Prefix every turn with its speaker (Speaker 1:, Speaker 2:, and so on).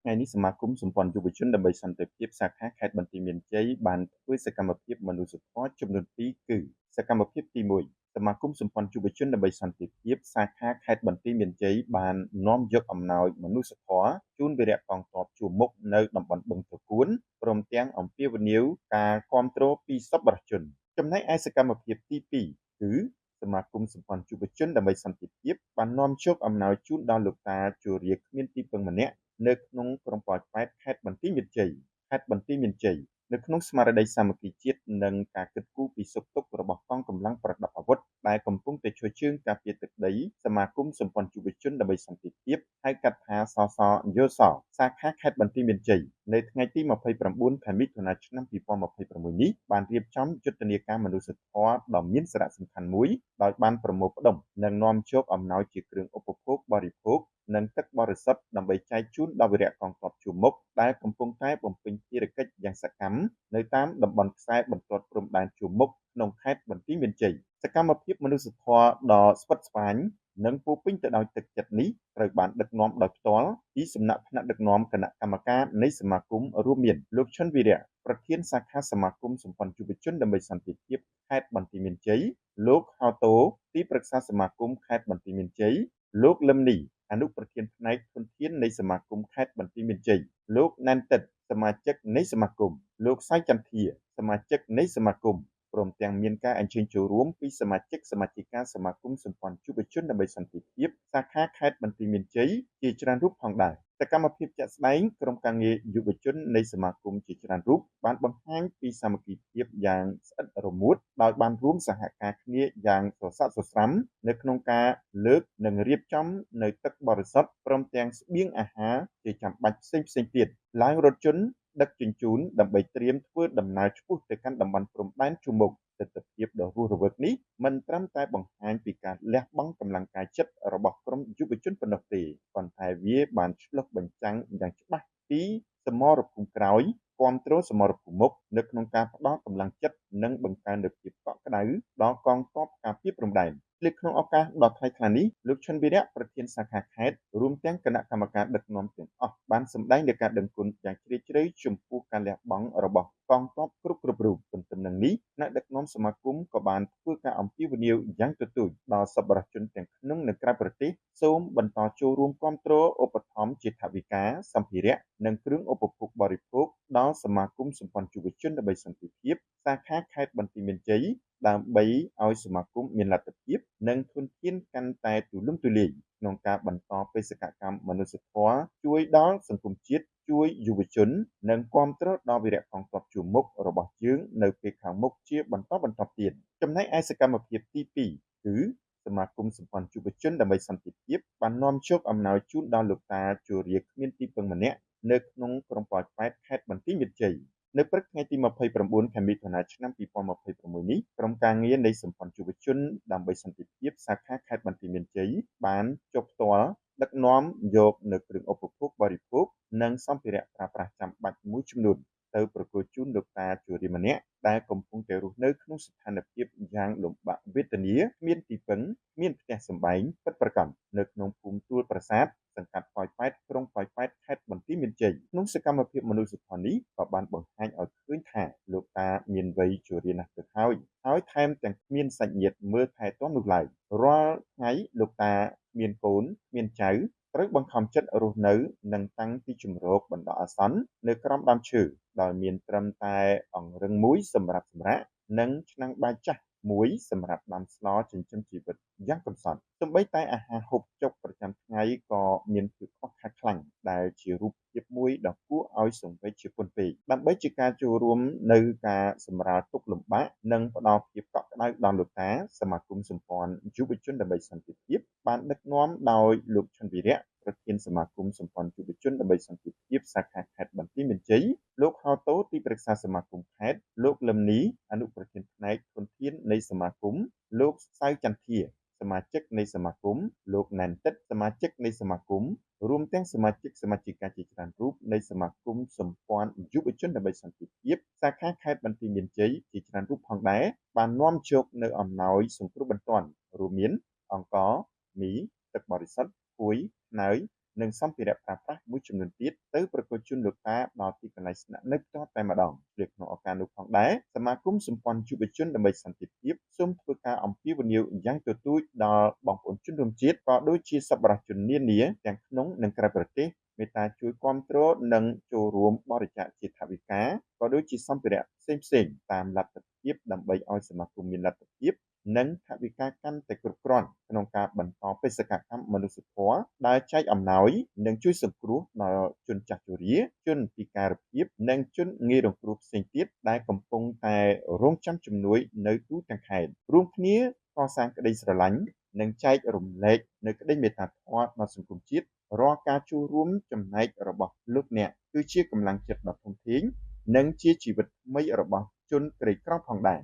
Speaker 1: ថ្ងៃនេះសមាគមសម្ព័ន្ធយុវជនដើម្បីសន្តិភាពសាខាខេត្តបន្ទាយមានជ័យបានធ្វើសកម្មភាពមនុស្សធម៌ចំនួន2គឺសកម្មភាពទី1សមាគមសម្ព័ន្ធយុវជនដើម្បីសន្តិភាពសាខាខេត្តបន្ទាយមានជ័យបាននាំយកអំណោយមនុស្សធម៌ជូនវីរៈកងទ័ពជួរមុខនៅតំបន់បឹងត្រកួនព្រមទាំងអំពាវនាវការគាំទ្រពីសប្បុរសជនចំណែកឯសកម្មភាពទី2គឺសមាគមសម្ព័ន្ធយុវជនដើម្បីសន្តិភាពបាននាំជោគអំណោយជូនដល់លោកតាជរាគ្មានទីពឹងម្នាក់នៅក្នុងក្រុងប៉ោយប៉ែតខេត្តបន្ទាយមានជ័យនៅក្នុងស្មារតីសាមគ្គីជាតិនិងការគិតគូរពីសុខទុក្ខរបស់កងកម្លាំងប្រដាប់អាវុធដែលកំពុងតែឈរជើងការពារទឹកដីសមាគមសម្ព័ន្ធយុវជនដើម្បីសន្តិភាពហៅកាត់ថាសសយោសសាខាខេត្តបន្ទាយមានជ័យនៅថ្ងៃទី29ខែមិថុនាឆ្នាំ2026នេះបានរៀបចំយុទ្ធនាការមនុស្សធម៌ដ៏មានសារៈសំខាន់មួយដោយបានប្រមូលផ្ដុំនិងនាំជោគអំណោយជាគ្រឿងឧបភោគបរិភោគនិងទឹកបរិសុទ្ធដើម្បីចែកជូនដល់វីរៈកងទ័ពជួរមុខដែលកំពុងតែបំពេញភារកិច្ចយ៉ាងសកម្មនៅតាមតំបន់ខ្សែបន្ទាត់ព្រំដែនជួរមុខក្នុងខេត្តបន្ទាយមានជ័យសកម្មភាពមនុស្សធម៌ដ៏ស្វិតស្វាញនិងពោរពេញទៅដោយទឹកចិត្តនេះត្រូវបានដឹកនាំដោយផ្ទាល់ពីសំណាក់ថ្នាក់ដឹកនាំគណៈកម្មការនៃសមាគមរួមមានលោកឈុនវីរៈប្រធានសាខាសមាគមសម្ព័ន្ធយុវជនដើម្បីសន្តិភាពខេត្តបន្ទាយមានជ័យលោកហៅតូទីប្រឹក្សាសមាគមខេត្តបន្ទាយមានជ័យលោកលឹមនីអនុប្រធានផ្នែកធនធាននៃសមាគមខេត្តបន្ទាយមានជ័យលោកណែនតិតសមាជិកនៃសមាគមលោកសៃចន្ទធាសមាជិកនៃសមាគមព្រមទាំងមានការអញ្ជើញចូលរួមពីសមាជិកសមាជិកាសមាគមសម្ព័ន្ធយុវជនដើម្បីសន្តិភាពសាខាខេត្តបន្ទាយមានជ័យជាច្រើនរូបផងដែរសកម្មភាពជាក់ស្ដែងក្រុមការងារយុវជននៃសមាគមជាច្រើនរូបបានបង្ហាញពីសាមគ្គីភាពយ៉ាងស្អិតរមួតដោយបានរួមសហការគ្នាយ៉ាងសស្រាក់សស្រាំនៅក្នុងការលើកនិងរៀបចំនៅទឹកបរិសុទ្ធព្រមទាំងស្បៀងអាហារជាចាំបាច់ផ្សេងៗទៀតឡើងរថយន្តដឹកជញ្ជូនដើម្បីត្រៀមធ្វើដំណើរឆ្ពោះទៅកាន់តំបន់ព្រំដែនជួរមុខទិដ្ឋភាពដ៏រស់រវើកនេះមិនត្រឹមតែបង្ហាញពីការលះបង់កម្លាំងកាយចិត្តរបស់ក្រុមយុវជនប៉ុណ្ណោះទេប៉ុន្តែវាបានឆ្លុះបញ្ចាំងយ៉ាងច្បាស់ពីសមរភូមិក្រោយគាំទ្រសមរភូមិមុខនៅក្នុងការផ្ដល់កម្លាំងចិត្តនិងបង្កើននូវភាពកក់ក្ដៅដល់កងទ័ពការពារព្រំដែនលើក្នុងឱកាសដ៏ថ្លៃថ្លានេះលោកឈុនវីរៈប្រធានសាខាខេត្តរួមទាំងគណៈកម្មការដឹកនាំទាំងអស់បានសម្ដែងនូវការដឹងគុណយ៉ាងជ្រាលជ្រៅចំពោះការលះបង់របស់កងទ័ពគ្រប់រូបទន្ទឹមនឹងនេះថ្នាក់ដឹកនាំសមាគមក៏បានធ្វើការអំពាវនាវយ៉ាងទទូចដល់សប្បុរសជនទាំងក្នុងនិងក្រៅប្រទេសសូមបន្តចូលរួមគាំទ្រឧបត្ថម្ភជាថវិកាសម្ភារៈនិងគ្រឿងឧបភោគបរិភោគដល់សមាគមសម្ព័ន្ធយុវជនដើម្បីសន្តិភាពសាខាខេត្តបន្ទាយមានជ័យដើម្បីឲ្យសមាគមមានលទ្ធភាពនិងធនធានកាន់តែទូលំទូលាយក្នុងការបន្តបេសកកម្មមនុស្សធម៌ជួយដល់សង្គមជាតិជួយយុវជននិងគាំទ្រដល់វីរៈកងទ័ពជួរមុខរបស់យើងនៅពេលខាងមុខជាបន្តបន្ទាប់ទៀតចំណែកឯសកម្មភាពទី2គឺសមាគមសម្ព័ន្ធយុវជនដើម្បីសន្តិភាពបាននាំជោគអំណោយជូនដល់លោកតាជរាគ្មានទីពឹងម្នាក់នៅក្នុងក្រុងប៉ោយប៉ែតខេត្តបន្ទាយមានជ័យនៅព្រឹកថ្ងៃទី29ខែមិថុនាឆ្នាំ2026នេះក្រុមការងារនៃសម្ព័ន្ធយុវជនដើម្បីសន្តិភាពសាខាខេត្តបន្ទាយមានជ័យបានចុះផ្ទាល់ដឹកនាំយកនៅគ្រឿងឧបភោគបរិភោគនិងសម្ភារៈប្រើប្រាស់ចាំបាច់មួយចំនួនទៅប្រគល់ជូនលោកតាជរាម្នាក់ដែលកំពុងតែរស់នៅក្នុងស្ថានភាពយ៉ាងលំបាកវេទនាគ្មានទីពឹងគ្មានផ្ទះសម្បែងពិតប្រាកដនៅក្នុងភូមិទួលប្រាសាទសង្កាត់ប៉ោយប៉ែតក្រុងប៉ោយប៉ែតខេត្តបន្ទាយមានជ័យក្នុងសកម្មភាពមនុស្សធម៌នេះក៏បានបង្ហាញឲ្យឃើញថាលោកតាមានវ័យជរាណាស់ទៅហើយថែមទាំងគ្មានសាច់ញាតិមើលថែទាំនោះឡើយរាល់ថ្ងៃលោកតាមានកូនមានចៅត្រូវបង្ខំចិត្តរស់នៅនិងតាំងទីជម្រកបណ្ដោះអាសន្ននៅក្រោមដើមឈើដោយមានត្រឹមតែអង្រឹងមួយសម្រាប់សម្រាកនិងឆ្នាំងបាយចាស់មួយសម្រាប់ដាំស្លចិញ្ចឹមជីវិតយ៉ាងកំសត់សូម្បីតែអាហារហូបចុកប្រចាំថ្ងៃក៏មានភាពខ្វះខាតខ្លាំងដែលជារូបភាពមួយដ៏គួរឲ្យសង្វេគជាពន់ពេកដើម្បីជាការចូលរួមនៅការសម្រាលទុក្ខលំបាកនិងផ្ដល់ភាពកក់ក្ដៅដល់លោកតាសមាគមសម្ព័ន្ធយុវជនដើម្បីសន្តិភាពបានដឹកនាំដោយលោកឈុនវីរៈប្រធានសមាគមសម្ព័ន្ធយុវជនដើម្បីសន្តិភាពសាខាខេត្តបន្ទាយមានជ័យលោកហៅតូទីប្រឹក្សាសមាគមខេត្តលោកលឹមនីអនុប្រធានផ្នែកធនធាននៃសមាគមលោកសៅចន្ទធាសមាជិកនៃសមាគមលោកណែនតិតសមាជិកនៃសមាគមរួមទាំងសមាជិកសមាជិកាជាច្រើនរូបនៃសមាគមសម្ព័ន្ធយុវជនដើម្បីសន្តិភាពសាខាខេត្តបន្ទាយមានជ័យជាច្រើនរូបផងដែរបាននាំជោគនៅអំណោយសង្គ្រោះបន្ទាន់រួមមានអង្ករមីទឹកបរិសុទ្ធភួយខ្នើយ និងសម្ភារៈប្រើប្រាស់មួយចំនួនទៀតទៅប្រកួតជូនលោកតាដល់ទីកន្លែងស្នាក់នៅផ្ទាល់តែម្ដងជាក្នុងឱកាសនោះផងដែរសមាគមសម្ព័ន្ធយុវជនដើម្បីសន្តិភាពសូមធ្វើការអំពាវនាវយ៉ាងទទូចដល់បងប្អូនជនរួមជាតិក៏ដូចជាសប្បុរសជននានាទាំងក្នុងនិងក្រៅប្រទេសមេត្តាជួយគាំទ្រនិងចូលរួមបរិច្ចាគជាថវិកាក៏ដូចជាសម្ភារៈផ្សេងៗតាមលទ្ធភាពដើម្បីឲ្យសមាគមមានលទ្ធភាពនិងថវិកាកាន់តែគ្រប់គ្រាន់ក្នុងការបន្តបេសកកម្មមនុស្សធម៌ដែលចែកអំណោយនិងជួយសង្គ្រោះដល់ជនចាស់ជរាជនពិការភាពនិងជនងាយរងគ្រោះផ្សេងទៀតដែលកំពុងតែរងចាំជំនួយនៅទូទាំងខេត្តរួមគ្នាកសាងក្តីស្រឡាញ់និងចែករំលែកនៅក្តីមេត្តាធម៌ដល់សង្គមជាតិរាល់ការចូលរួមចំណែករបស់លោកអ្នកគឺជាកម្លាំងចិត្តដ៏ធំធេងនិងជាជីវិតថ្មីរបស់ជនក្រីក្រផងដែរ